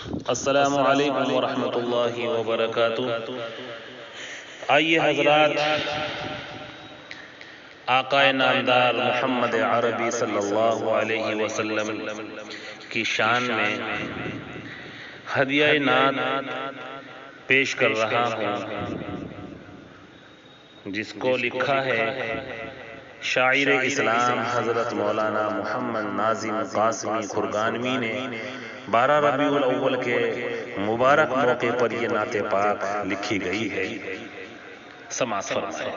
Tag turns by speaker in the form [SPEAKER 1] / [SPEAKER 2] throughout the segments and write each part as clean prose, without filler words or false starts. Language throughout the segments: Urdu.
[SPEAKER 1] السلام علیکم ورحمۃ اللہ وبرکاتہ۔ آئیے حضرات، آقا نامدار محمد عربی صلی اللہ علیہ وسلم کی شان میں ہدیہ نعت پیش کر رہا ہوں، جس کو لکھا ہے شاعر اسلام حضرت مولانا محمد ناظم قاسمی کھرگانوی نے 12 ربیع الاول کے مبارک موقع پر یہ نعت پاک لکھی گئی ہے۔ سماعت فرمائیں۔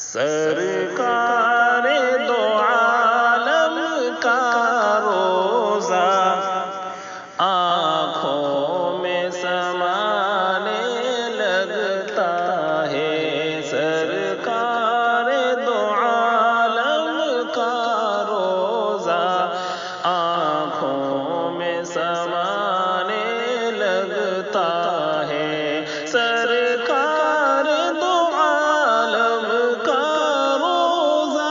[SPEAKER 1] سرکار دو عالم کا روزہ آنکھوں میں سمانے لگتا ہے، سرکار دو عالم کا روزہ آنکھوں میں سمانے لگتا ہے، سرکار دو عالم کا روزہ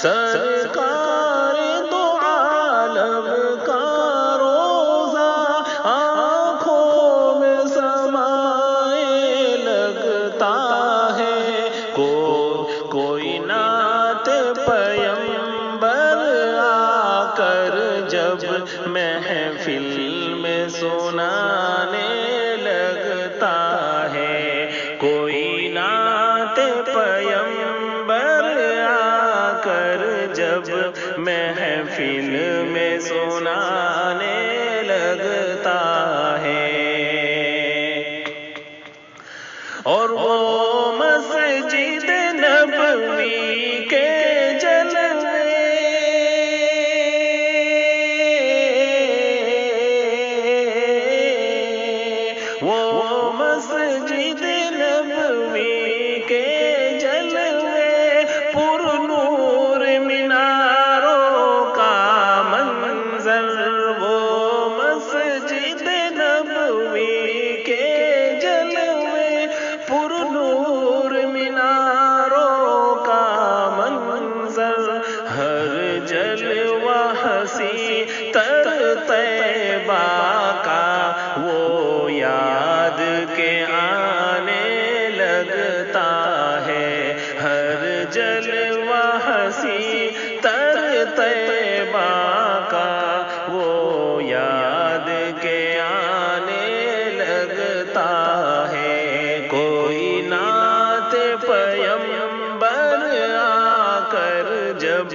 [SPEAKER 1] سرکار دو عالم کا روزہ آنکھوں میں سمائے لگتا ہے، کوئی نعت پیمبر آ کر جب محفل میں سنانے لگتا ہے، کوئی نعت پیمبر آ کر جب محفل میں سنانے لگتا ہے، اور وہ مسجد نبوی کے جلوے وہ مسجد نبوی کے جلوے پر نور میناروں کا منظر، وہ مسجد نبوی کے جلوے پر نور میناروں کا منظر، ہر جلوہ حسین تر طیبہ کا وہ یاد کے آنے لگتا ہے، ہر جلوہ حسین تر طیبہ کا وہ یاد کے آنے لگتا ہے، کوئی نعت پیمبر آ کر جب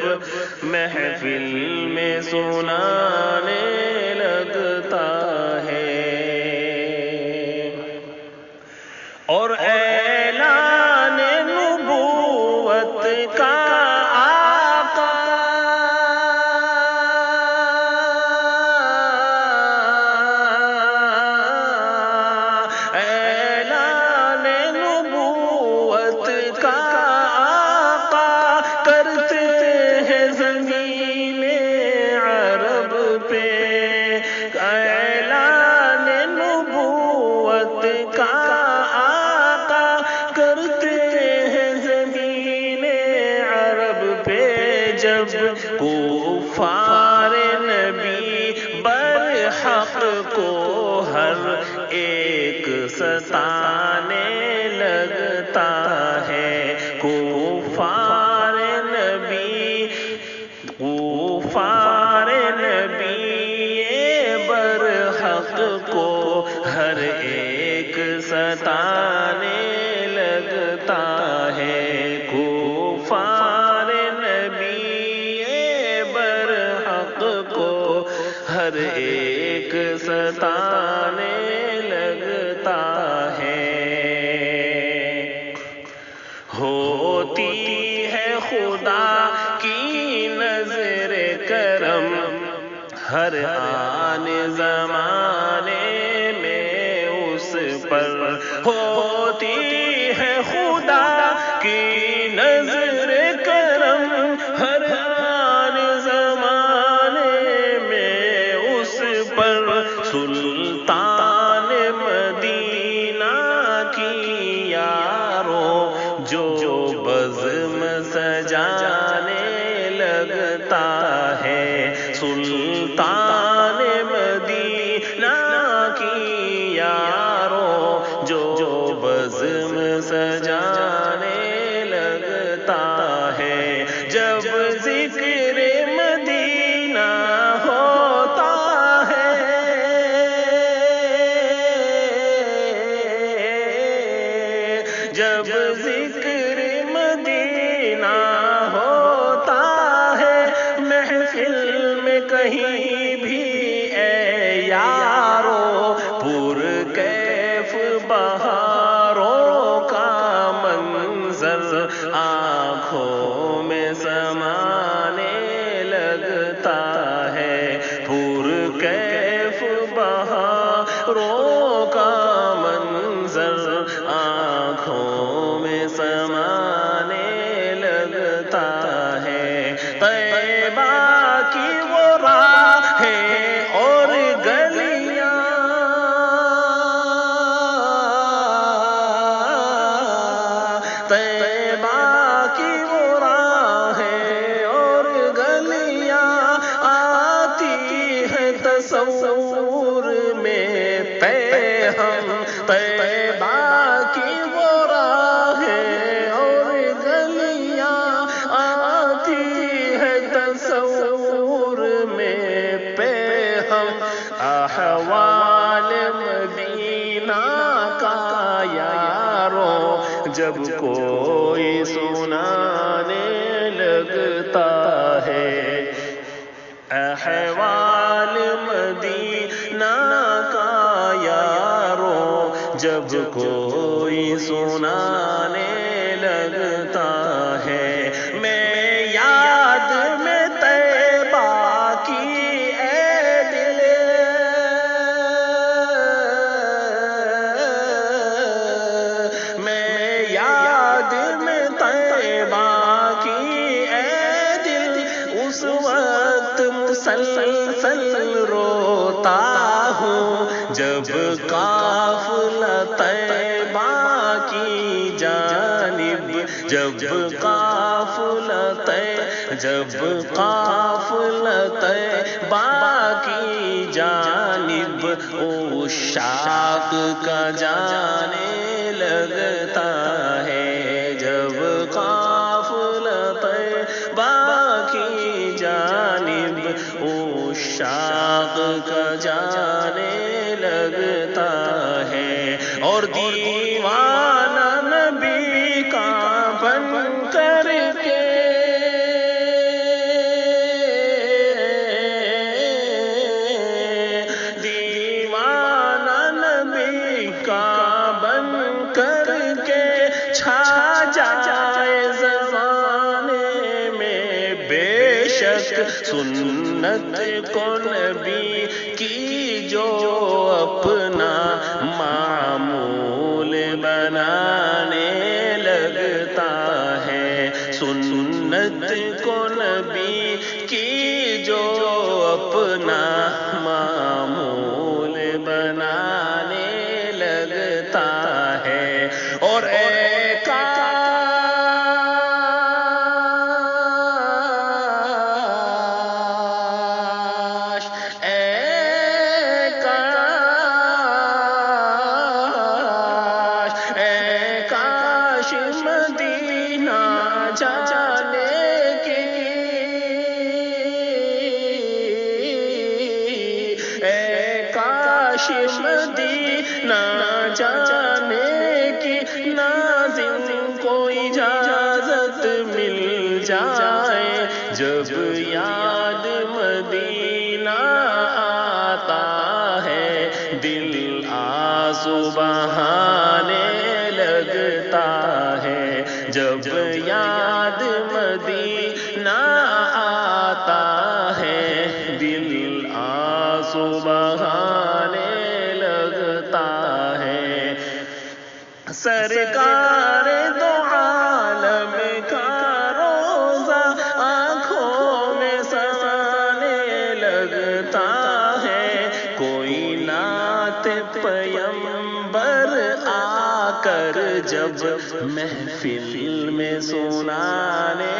[SPEAKER 1] محفل میں سنانے لگتا ہے، اور اعلان نبوت کا آقا اعلان نبوت کا آقا کرتے ہیں زمین عرب پہ، اعلان نبوت کا آقا کرتے ہیں زمین عرب پہ، جب کفار نبی برحق کو ہر ایک ستانے لگتا ہے، کفار نبی برحق کو ہر ایک ستانے لگتا ہے، کفار نبی برحق کو ہر ایک ستانے لگتا ہے، ہوتی ہے خدا کی نظر کرم ہر آن زمانے میں اس پر، ہوتی ہے خدا کی نظر کرم ہر آن زمانے میں اس پر، سلطان مدینہ کی یاروں جو بزم سج سجانے لگتا ہے، سلطان مدینہ کی یاروں جو بزم سجانے لگتا ہے، جب ذکر مدینہ ہوتا ہے، جب ذکر مدینہ ہوتا ہے، محفل میں کہیں بھی اے یارو پر کیف بہاروں کا منظر آنکھوں میں سمانے لگتا ہے، پر کیف بہاروں کا منظر آنکھوں میں سمانے لگتا ہے، طیبہ کی وہ راہیں اور گلیاں، طیبہ کی وہ راہیں اور گلیاں آتی ہے تصور میں پیہم، طیبہ کی وہ راہیں اور گلیاں آتی ہے تصور میں پیہم، احوال مدینہ کا یاروں جب کوئی سنانے لگتا ہے، احوال مدینہ کا یاروں جب کوئی سنانے لگتا ہے، میں یاد میں طیبہ کی اے دل، میں یاد میں طیبہ کی اے دل، اس وقت مسلسل روتا ہوں جب قافلہ طیبہ کی جانب، جب قافلہ طیبہ کی جانب عشاق کا جانے لگتا ہے، جب قافلہ طیبہ کی جانب عشاق کا جانے لگتا ہے، اور دیوانہ نبی کا بن کر کے دیوانہ نبی کا بن کر کے چھا جائے زمانے میں، بے شک سنت کو نبی کی جو اپنا معمول بنانے لگتا ہے، سنت کو نبی کی جو اپنا معمول بنانے لگتا ہے، اور اے مدینہ جانے کی، اے کاش مدینہ جانے کی، ناظم کو اجازت مل جائے، جب یاد مدینہ آتا ہے دل آنسو بہانے لگتا ہے، جب یاد مدینہ آتا ہے دل آنسو بہانے لگتا ہے، سرکار دو عالم کا روزہ آنکھوں میں سمانے لگتا ہے، کوئی نعت پیمبر آ کر جب محفل میں سنانے